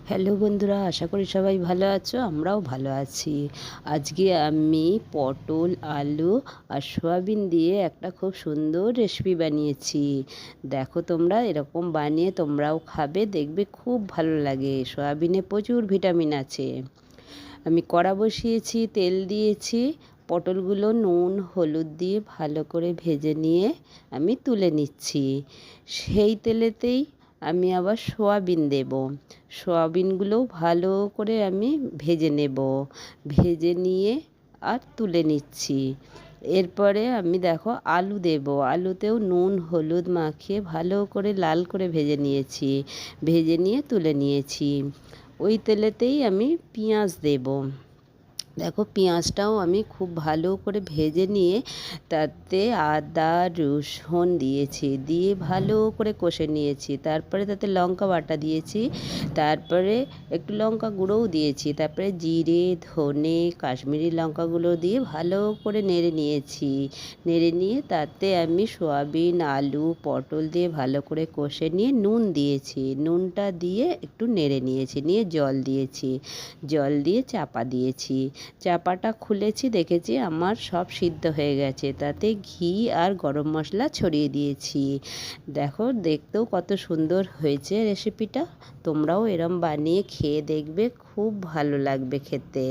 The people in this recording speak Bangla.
হ্যালো বন্ধুরা, আশা করি সবাই ভালো আছো। আমরাও ভালো আছি। আজকে আমি পটল, আলু আর সয়াবিন দিয়ে একটা খুব সুন্দর রেসিপি বানিয়েছি। দেখো, তোমরা এরকম বানিয়ে তোমরাও খাবে, দেখবে খুব ভালো লাগে। সয়াবিনে প্রচুর ভিটামিন আছে। আমি কড়া বসিয়েছি, তেল দিয়েছি। পটলগুলো নুন হলুদ দিয়ে ভালো করে ভেজে নিয়ে আমি তুলে নিচ্ছি। সেই তেলেতেই আমি আবার সয়াবিন দেব। সয়াবিনগুলোও ভালো করে আমি ভেজে নেব। ভেজে নিয়ে আর তুলে নিচ্ছি। এরপরে আমি দেখো আলু দেব। আলুতেও নুন হলুদ মাখিয়ে ভালো করে লাল করে ভেজে নিয়েছি। ভেজে নিয়ে তুলে নিয়েছি। ওই তেলেতেই আমি পেঁয়াজ দেব। দেখো, পেঁয়াজটাও আমি খুব ভালো করে ভেজে নিয়ে তাতে আদা রসুন দিয়েছি, দিয়ে ভালো করে কষে নিয়েছি। তারপরে তাতে লঙ্কা বাটা দিয়েছি, তারপরে একটু লঙ্কা গুঁড়োও দিয়েছি, তারপরে জিরে ধনে কাশ্মীরি লঙ্কাগুলো দিয়ে ভালো করে নেড়ে নিয়েছি। নেড়ে নিয়ে তাতে আমি সয়াবিন আলু পটল দিয়ে ভালো করে কষে নিয়ে নুন দিয়েছি। নুনটা দিয়ে একটু নেড়ে নিয়েছি, নিয়ে জল দিয়েছি। জল দিয়ে চাপা দিয়েছি। চাপাটা খুলেছি, দেখেছি আমার সব সিদ্ধ হয়ে গেছে। তাতে ঘি আর গরম মশলা ছড়িয়ে দিয়েছি। দেখো, দেখতেও কত সুন্দর হয়েছে রেসিপিটা। তোমরাও এরম বানিয়ে খেয়ে দেখবে, খুব ভালো লাগবে খেতে।